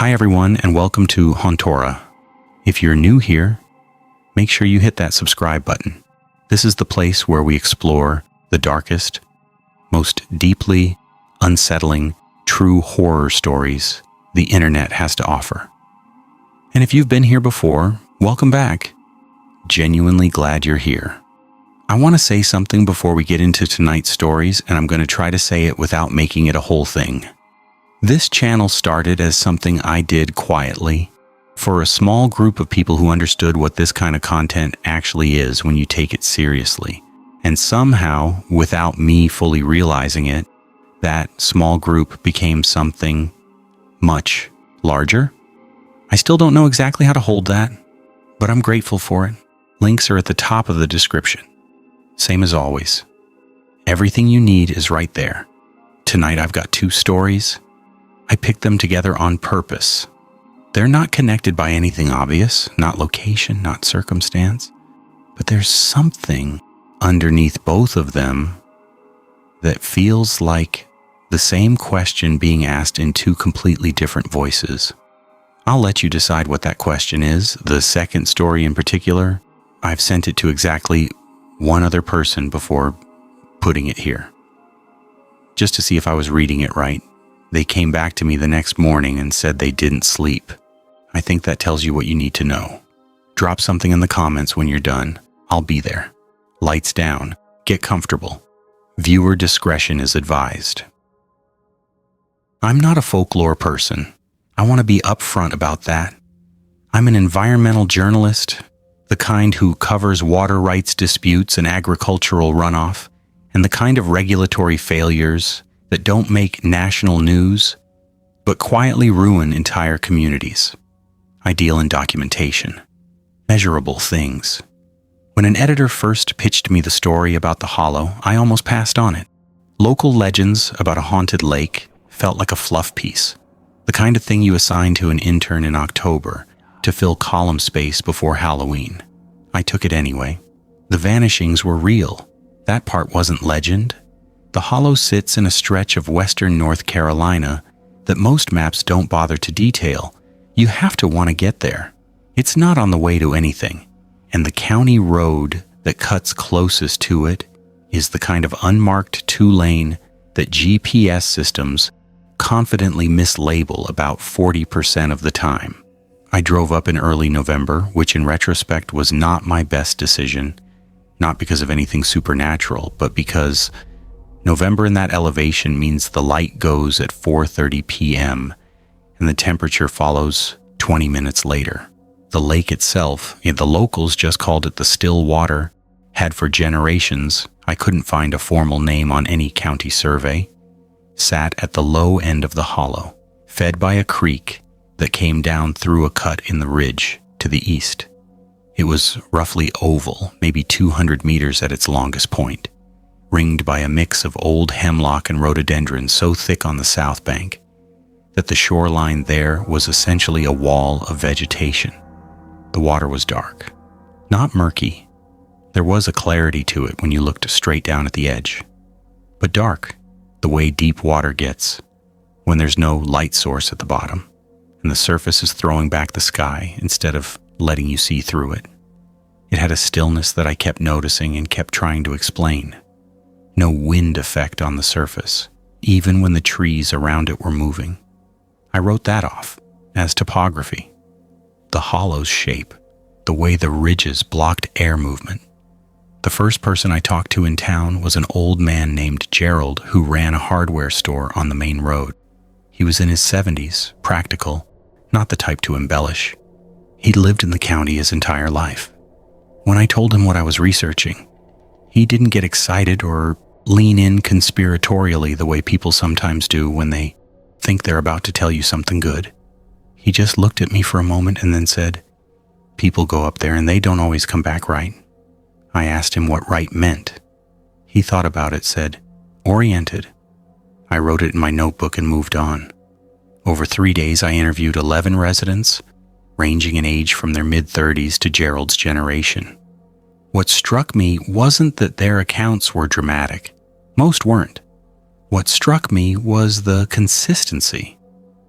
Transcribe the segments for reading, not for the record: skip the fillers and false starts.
Hi everyone, and welcome to Hontora. If you're new here, make sure you hit that subscribe button. This is the place where we explore the darkest, most deeply unsettling, true horror stories the internet has to offer. And if you've been here before, welcome back. Genuinely glad you're here. I want to say something before we get into tonight's stories, and I'm going to try to say it without making it a whole thing. This channel started as something I did quietly for a small group of people who understood what this kind of content actually is when you take it seriously. And somehow, without me fully realizing it, that small group became something much larger. I still don't know exactly how to hold that, but I'm grateful for it. Links are at the top of the description. Same as always. Everything you need is right there. Tonight I've got 2 stories. I picked them together on purpose. They're not connected by anything obvious, not location, not circumstance, but there's something underneath both of them that feels like the same question being asked in 2 completely different voices. I'll let you decide what that question is. The second story in particular, I've sent it to exactly one other person before putting it here, just to see if I was reading it right. They came back to me the next morning and said they didn't sleep. I think that tells you what you need to know. Drop something in the comments when you're done. I'll be there. Lights down. Get comfortable. Viewer discretion is advised. I'm not a folklore person. I want to be upfront about that. I'm an environmental journalist, the kind who covers water rights disputes and agricultural runoff, and the kind of regulatory failures that don't make national news, but quietly ruin entire communities. I deal in documentation, measurable things. When an editor first pitched me the story about the Hollow, I almost passed on it. Local legends about a haunted lake felt like a fluff piece, the kind of thing you assign to an intern in October to fill column space before Halloween. I took it anyway. The vanishings were real. That part wasn't legend. The Hollow sits in a stretch of western North Carolina that most maps don't bother to detail. You have to want to get there. It's not on the way to anything, and the county road that cuts closest to it is the kind of unmarked 2-lane that GPS systems confidently mislabel about 40% of the time. I drove up in early November, which in retrospect was not my best decision, not because of anything supernatural, but because November in that elevation means the light goes at 4:30 p.m. and the temperature follows 20 minutes later. The lake itself, the locals just called it the Still Water, had for generations, I couldn't find a formal name on any county survey, sat at the low end of the hollow, fed by a creek that came down through a cut in the ridge to the east. It was roughly oval, maybe 200 meters at its longest point, ringed by a mix of old hemlock and rhododendron so thick on the south bank that the shoreline there was essentially a wall of vegetation. The water was dark, not murky. There was a clarity to it when you looked straight down at the edge, but dark, the way deep water gets when there's no light source at the bottom and the surface is throwing back the sky instead of letting you see through it. It had a stillness that I kept noticing and kept trying to explain. No wind effect on the surface, even when the trees around it were moving. I wrote that off as topography. The hollow's shape, the way the ridges blocked air movement. The first person I talked to in town was an old man named Gerald who ran a hardware store on the main road. He was in his 70s, practical, not the type to embellish. He'd lived in the county his entire life. When I told him what I was researching, he didn't get excited or lean in conspiratorially the way people sometimes do when they think they're about to tell you something good. He just looked at me for a moment and then said, "People go up there and they don't always come back right." I asked him what right meant. He thought about it, said, "Oriented." I wrote it in my notebook and moved on. Over 3 days, I interviewed 11 residents, ranging in age from their mid-30s to Gerald's generation. What struck me wasn't that their accounts were dramatic. Most weren't. What struck me was the consistency.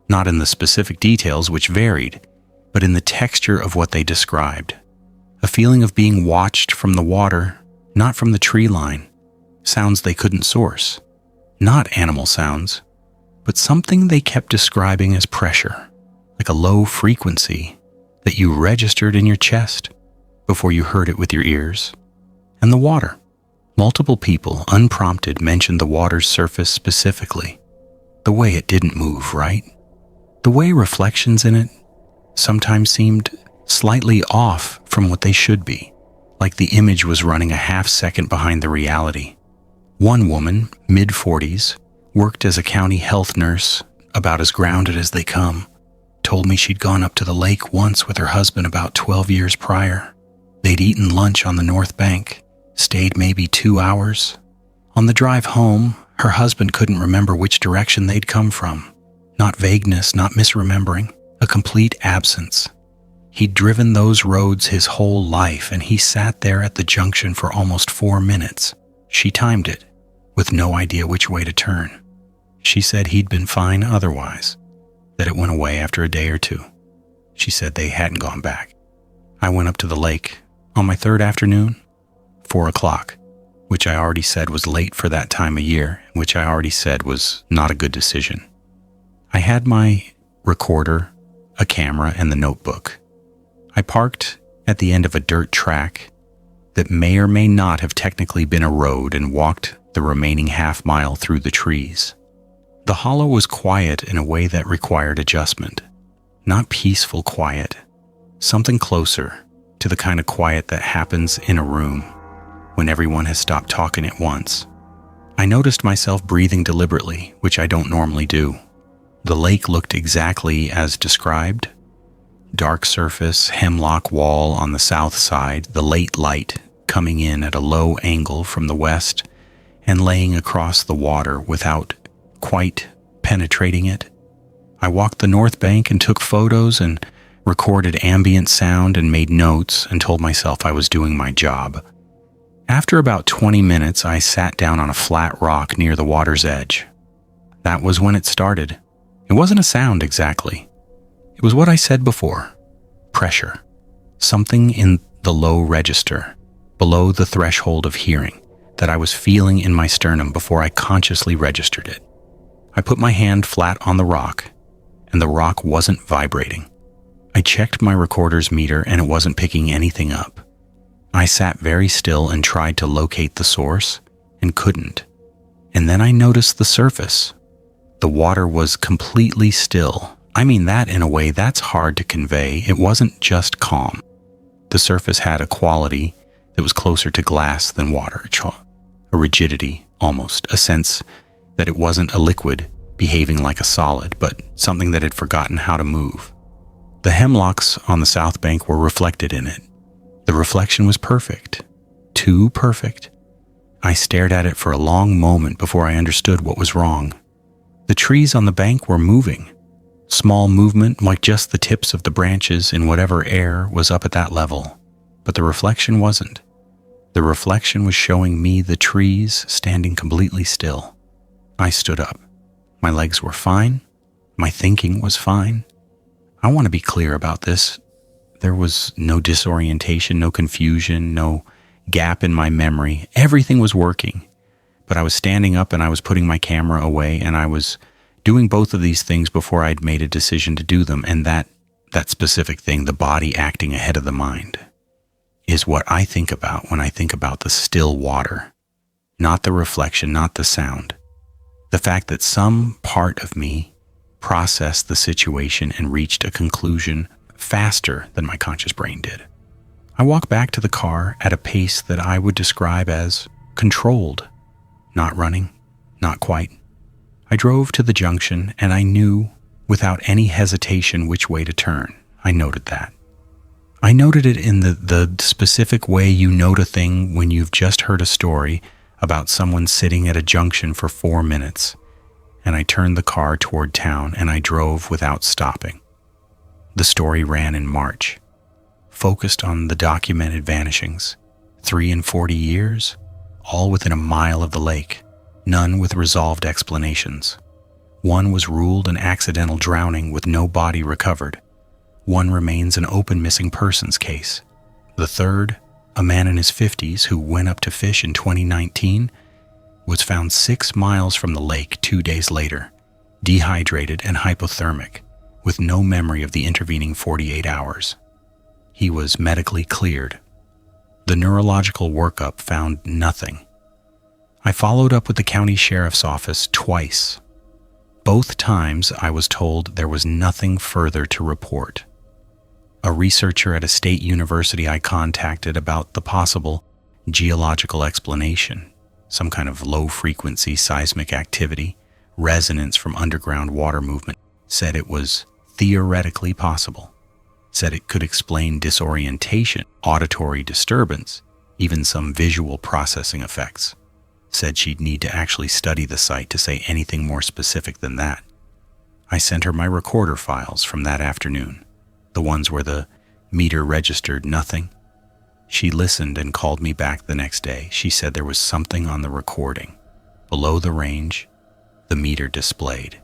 not in the specific details which varied, but in the texture of what they described. A feeling of being watched from the water, not from the tree line, sounds they couldn't source, not animal sounds, but something they kept describing as pressure, like a low frequency that you registered in your chest before you heard it with your ears. And the water. Multiple people, unprompted, mentioned the water's surface specifically. The way it didn't move, right? The way reflections in it sometimes seemed slightly off from what they should be, like the image was running a half-second behind the reality. One woman, mid-40s, worked as a county health nurse, about as grounded as they come, told me she'd gone up to the lake once with her husband about 12 years prior. They'd eaten lunch on the north bank, stayed maybe 2 hours. On the drive home, her husband couldn't remember which direction they'd come from. Not vagueness, not misremembering, a complete absence. He'd driven those roads his whole life, and he sat there at the junction for almost 4 minutes. She timed it, with no idea which way to turn. She said he'd been fine otherwise, that it went away after a day or two. She said they hadn't gone back. I went up to the lake on my third afternoon, 4 o'clock, which I already said was late for that time of year, which I already said was not a good decision. I had my recorder, a camera, and the notebook. I parked at the end of a dirt track that may or may not have technically been a road and walked the remaining half-mile through the trees. The hollow was quiet in a way that required adjustment. Not peaceful quiet, something closer to the kind of quiet that happens in a room when everyone has stopped talking at once. I noticed myself breathing deliberately, which I don't normally do. The lake looked exactly as described. Dark surface, hemlock wall on the south side, the late light coming in at a low angle from the west and laying across the water without quite penetrating it. I walked the north bank and took photos and recorded ambient sound and made notes and told myself I was doing my job. After about 20 minutes, I sat down on a flat rock near the water's edge. That was when it started. It wasn't a sound exactly. It was what I said before. Pressure. Something in the low register, below the threshold of hearing, that I was feeling in my sternum before I consciously registered it. I put my hand flat on the rock, and the rock wasn't vibrating. I checked my recorder's meter, and it wasn't picking anything up. I sat very still and tried to locate the source, and couldn't. And then I noticed the surface. The water was completely still. I mean that in a way that's hard to convey. It wasn't just calm. The surface had a quality that was closer to glass than water, a rigidity almost, a sense that it wasn't a liquid behaving like a solid, but something that had forgotten how to move. The hemlocks on the south bank were reflected in it. The reflection was perfect, too perfect. I stared at it for a long moment before I understood what was wrong. The trees on the bank were moving. Small movement, like just the tips of the branches in whatever air was up at that level. But the reflection wasn't. The reflection was showing me the trees standing completely still. I stood up. My legs were fine. My thinking was fine. I want to be clear about this. There was no disorientation, no confusion, no gap in my memory. Everything was working. But I was standing up and I was putting my camera away, and I was doing both of these things before I'd made a decision to do them. And that specific thing, the body acting ahead of the mind, is what I think about when I think about the still water. Not the reflection, not the sound. The fact that some part of me processed the situation and reached a conclusion faster than my conscious brain did. I walked back to the car at a pace that I would describe as controlled. Not running, not quite. I drove to the junction, and I knew without any hesitation which way to turn. I noted that. I noted it in the specific way you note a thing when you've just heard a story about someone sitting at a junction for 4 minutes, and I turned the car toward town and I drove without stopping. The story ran in March, focused on the documented vanishings, 3 and 40 years, all within a mile of the lake, none with resolved explanations. One was ruled an accidental drowning with no body recovered. One remains an open missing persons case. The third, a man in his 50s who went up to fish in 2019, was found 6 miles from the lake 2 days later, dehydrated and hypothermic, with no memory of the intervening 48 hours. He was medically cleared. The neurological workup found nothing. I followed up with the county sheriff's office twice. Both times I was told there was nothing further to report. A researcher at a state university I contacted about the possible geological explanation, some kind of low-frequency seismic activity, resonance from underground water movement, said it was theoretically possible, said it could explain disorientation, auditory disturbance, even some visual processing effects, said she'd need to actually study the site to say anything more specific than that. I sent her my recorder files from that afternoon, the ones where the meter registered nothing. She listened and called me back the next day. She said there was something on the recording. Below the range, the meter displayed.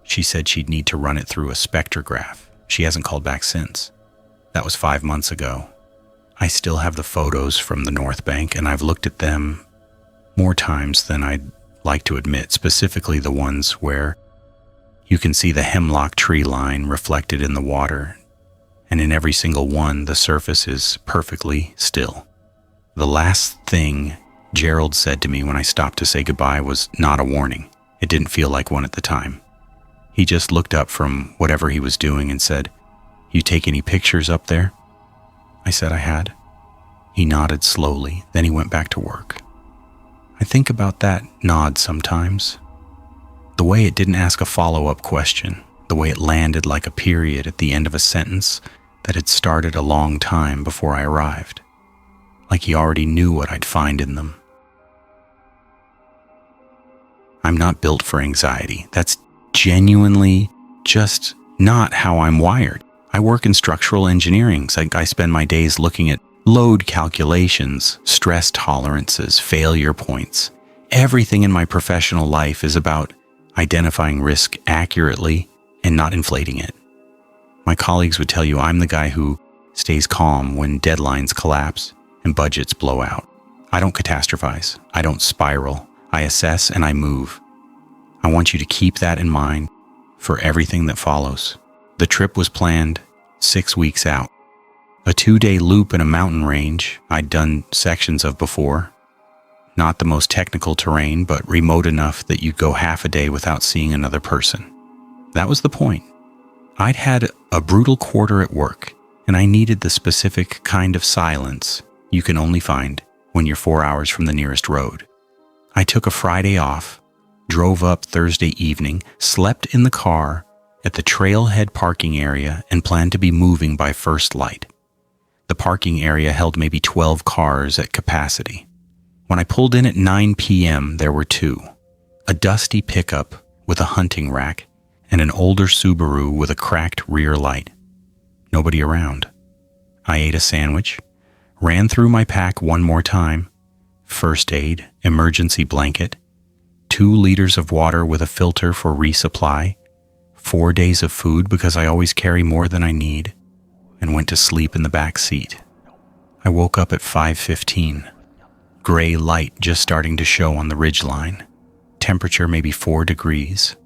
She said she'd need to run it through a spectrograph. She hasn't called back since. That was 5 months ago. I still have the photos from the North Bank, and I've looked at them more times than I'd like to admit, specifically the ones where you can see the hemlock tree line reflected in the water, and in every single one, the surface is perfectly still. The last thing Gerald said to me when I stopped to say goodbye was not a warning. It didn't feel like one at the time. He just looked up from whatever he was doing and said, "You take any pictures up there?" I said I had. He nodded slowly, then he went back to work. I think about that nod sometimes. The way it didn't ask a follow-up question, the way it landed like a period at the end of a sentence that had started a long time before I arrived. Like he already knew what I'd find in them. I'm not built for anxiety. That's genuinely just not how I'm wired. I work in structural engineering, so I spend my days looking at load calculations, stress tolerances, failure points. Everything in my professional life is about identifying risk accurately and not inflating it. My colleagues would tell you I'm the guy who stays calm when deadlines collapse and budgets blow out. I don't catastrophize. I don't spiral. I assess and I move. I want you to keep that in mind for everything that follows. The trip was planned 6 weeks out. A 2-day loop in a mountain range I'd done sections of before. Not the most technical terrain, but remote enough that you'd go half a day without seeing another person. That was the point. I'd had a brutal quarter at work, and I needed the specific kind of silence you can only find when you're 4 hours from the nearest road. I took a Friday off, drove up Thursday evening, slept in the car at the trailhead parking area, and planned to be moving by first light. The parking area held maybe 12 cars at capacity. When I pulled in at 9 p.m., there were two. A dusty pickup with a hunting rack and an older Subaru with a cracked rear light. Nobody around. I ate a sandwich, ran through my pack one more time, first aid, emergency blanket, 2 liters of water with a filter for resupply, 4 days of food because I always carry more than I need, and went to sleep in the back seat. I woke up at 5:15. Gray light just starting to show on the ridgeline. Temperature maybe 4 degrees.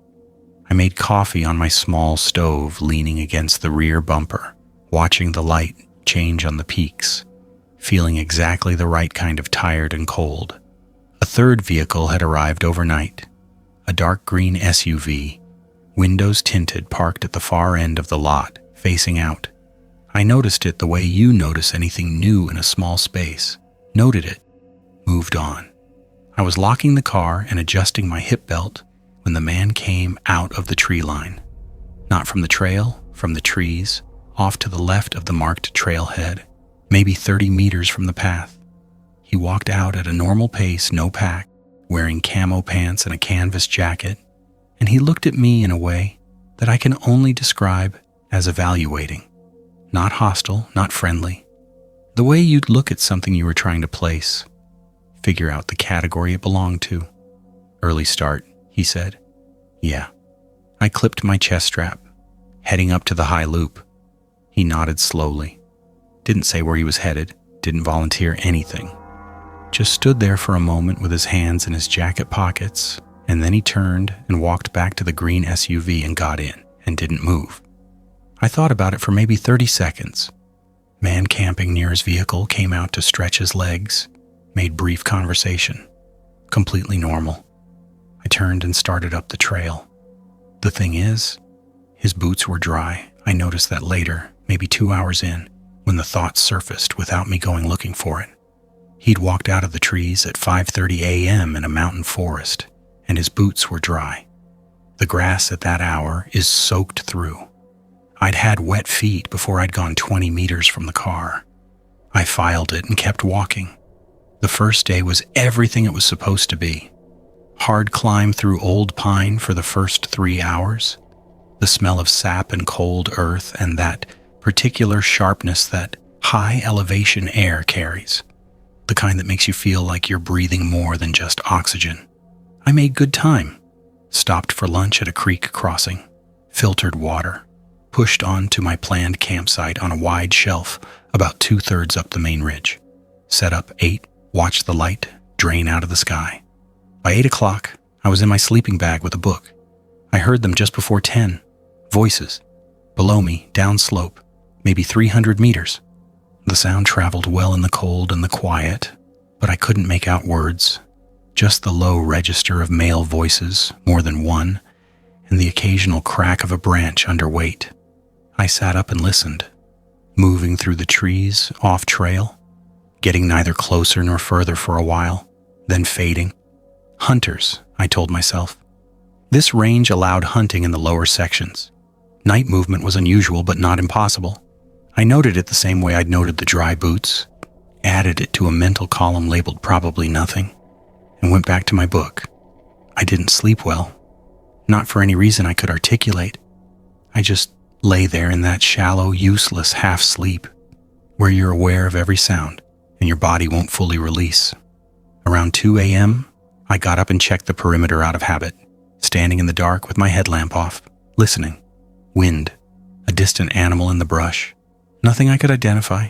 I made coffee on my small stove leaning against the rear bumper, watching the light change on the peaks, feeling exactly the right kind of tired and cold. A third vehicle had arrived overnight, a dark green SUV, windows tinted, parked at the far end of the lot, facing out. I noticed it the way you notice anything new in a small space. Noted it, moved on. I was locking the car and adjusting my hip belt when the man came out of the tree line. Not from the trail, from the trees, off to the left of the marked trailhead, maybe 30 meters from the path. He walked out at a normal pace, no pack, wearing camo pants and a canvas jacket, and he looked at me in a way that I can only describe as evaluating. Not hostile, not friendly. The way you'd look at something you were trying to place, figure out the category it belonged to. Early start, he said. Yeah. I clipped my chest strap, heading up to the high loop. He nodded slowly. Didn't say where he was headed, didn't volunteer anything. Just stood there for a moment with his hands in his jacket pockets, and then he turned and walked back to the green SUV and got in, and didn't move. I thought about it for maybe 30 seconds. Man camping near his vehicle came out to stretch his legs, made brief conversation. Completely normal. I turned and started up the trail. The thing is, his boots were dry. I noticed that later, maybe 2 hours in, when the thought surfaced without me going looking for it. He'd walked out of the trees at 5:30 a.m. in a mountain forest, and his boots were dry. The grass at that hour is soaked through. I'd had wet feet before I'd gone 20 meters from the car. I filed it and kept walking. The first day was everything it was supposed to be. Hard climb through old pine for the first 3 hours. The smell of sap and cold earth and that particular sharpness that high elevation air carries. The kind that makes you feel like you're breathing more than just oxygen. I made good time. Stopped for lunch at a creek crossing. Filtered water. Pushed on to my planned campsite on a wide shelf about 2/3 up the main ridge. Set up, ate, watched the light drain out of the sky. By 8 o'clock, I was in my sleeping bag with a book. I heard them just before 10. Voices. Below me, downslope, maybe 300 meters. The sound traveled well in the cold and the quiet, but I couldn't make out words. Just the low register of male voices, more than one, and the occasional crack of a branch under weight. I sat up and listened, moving through the trees, off trail, getting neither closer nor further for a while, then fading. Hunters, I told myself. This range allowed hunting in the lower sections. Night movement was unusual but not impossible. I noted it the same way I'd noted the dry boots, added it to a mental column labeled probably nothing, and went back to my book. I didn't sleep well. Not for any reason I could articulate. I just lay there in that shallow, useless half-sleep, where you're aware of every sound and your body won't fully release. Around 2 a.m., I got up and checked the perimeter out of habit, standing in the dark with my headlamp off, listening. Wind, a distant animal in the brush, nothing I could identify.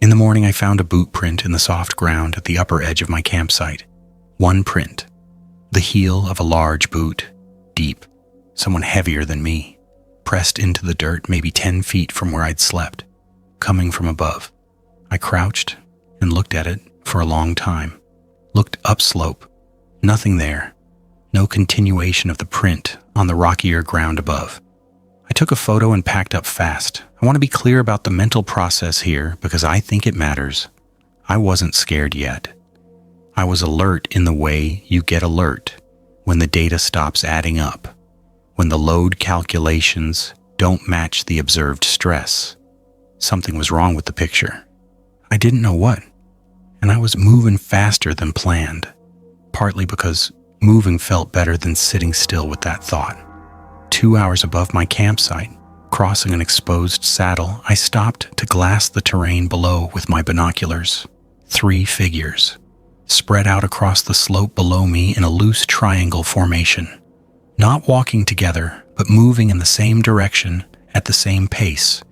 In the morning, I found a boot print in the soft ground at the upper edge of my campsite. One print, the heel of a large boot, deep, someone heavier than me, pressed into the dirt maybe 10 feet from where I'd slept, coming from above. I crouched and looked at it for a long time, looked upslope, nothing there, no continuation of the print on the rockier ground above. I took a photo and packed up fast. I want to be clear about the mental process here because I think it matters. I wasn't scared yet. I was alert in the way you get alert when the data stops adding up, when the load calculations don't match the observed stress. Something was wrong with the picture. I didn't know what, and I was moving faster than planned, partly because moving felt better than sitting still with that thought. 2 hours above my campsite, crossing an exposed saddle, I stopped to glass the terrain below with my binoculars. 3 figures, spread out across the slope below me in a loose triangle formation. Not walking together, but moving in the same direction at the same pace,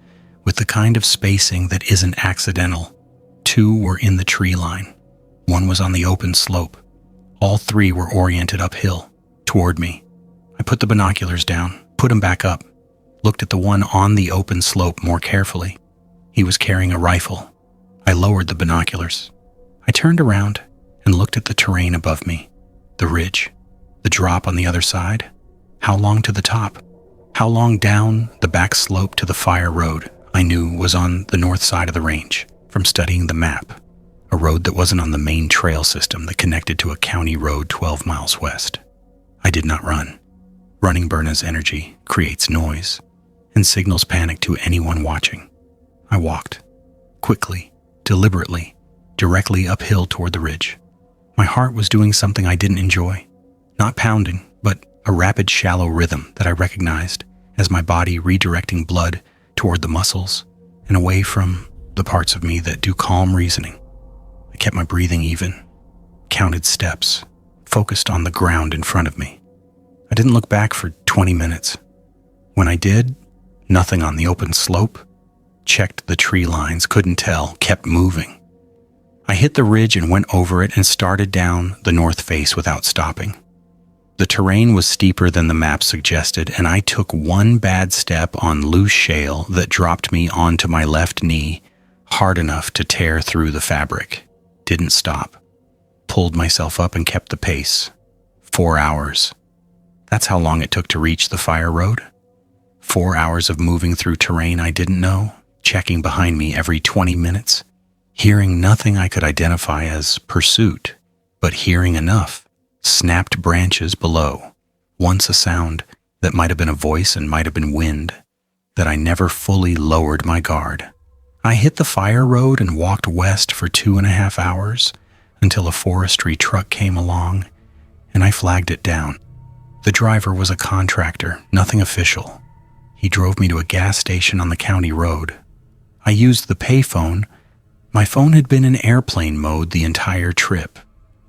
with the kind of spacing that isn't accidental. 2 were in the tree line. 1 was on the open slope. All 3 were oriented uphill, toward me. I put the binoculars down, put them back up, looked at the one on the open slope more carefully. He was carrying a rifle. I lowered the binoculars. I turned around and looked at the terrain above me, the ridge, the drop on the other side. How long to the top? How long down the back slope to the fire road I knew was on the north side of the range from studying the map, a road that wasn't on the main trail system that connected to a county road 12 miles west. I did not run. Running burns energy, creates noise, and signals panic to anyone watching. I walked, quickly, deliberately, directly uphill toward the ridge. My heart was doing something I didn't enjoy. Not pounding, but a rapid, shallow rhythm that I recognized as my body redirecting blood toward the muscles and away from the parts of me that do calm reasoning. I kept my breathing even, counted steps, focused on the ground in front of me. I didn't look back for 20 minutes. When I did, nothing on the open slope. Checked the tree lines, couldn't tell, kept moving. I hit the ridge and went over it and started down the north face without stopping. The terrain was steeper than the map suggested, and I took one bad step on loose shale that dropped me onto my left knee hard enough to tear through the fabric. Didn't stop. Pulled myself up and kept the pace. 4 hours. That's how long it took to reach the fire road. 4 hours of moving through terrain I didn't know, checking behind me every 20 minutes, hearing nothing I could identify as pursuit, but hearing enough. Snapped branches below, once a sound that might have been a voice and might have been wind, that I never fully lowered my guard. I hit the fire road and walked west for 2.5 hours until a forestry truck came along, and I flagged it down. The driver was a contractor, nothing official. He drove me to a gas station on the county road. I used the payphone. My phone had been in airplane mode the entire trip.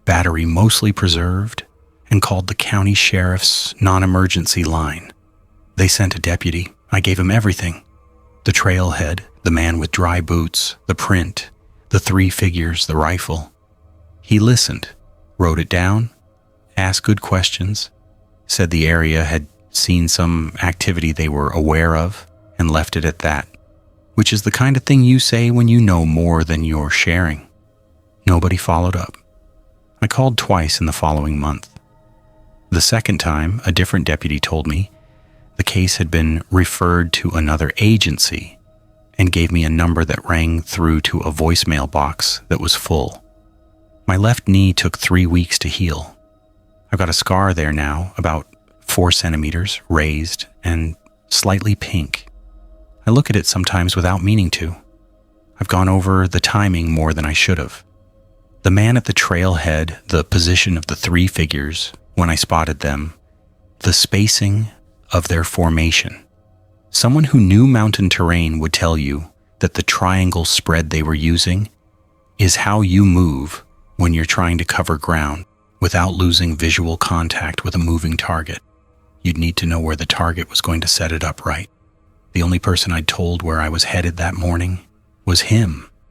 Battery mostly preserved, and called the county sheriff's non-emergency line. They sent a deputy. I gave him everything. The trailhead, the man with dry boots, the print, the 3 figures, the rifle. He listened, wrote it down, asked good questions, said the area had seen some activity they were aware of, and left it at that, which is the kind of thing you say when you know more than you're sharing. Nobody followed up. I called twice in the following month. The second time, a different deputy told me the case had been referred to another agency and gave me a number that rang through to a voicemail box that was full. My left knee took 3 weeks to heal. I've got a scar there now, about 4 centimeters, raised and slightly pink. I look at it sometimes without meaning to. I've gone over the timing more than I should have. The man at the trailhead, the position of the 3 figures when I spotted them, the spacing of their formation. Someone who knew mountain terrain would tell you that the triangle spread they were using is how you move when you're trying to cover ground without losing visual contact with a moving target. You'd need to know where the target was going to set it up right. The only person I'd told where I was headed that morning was him.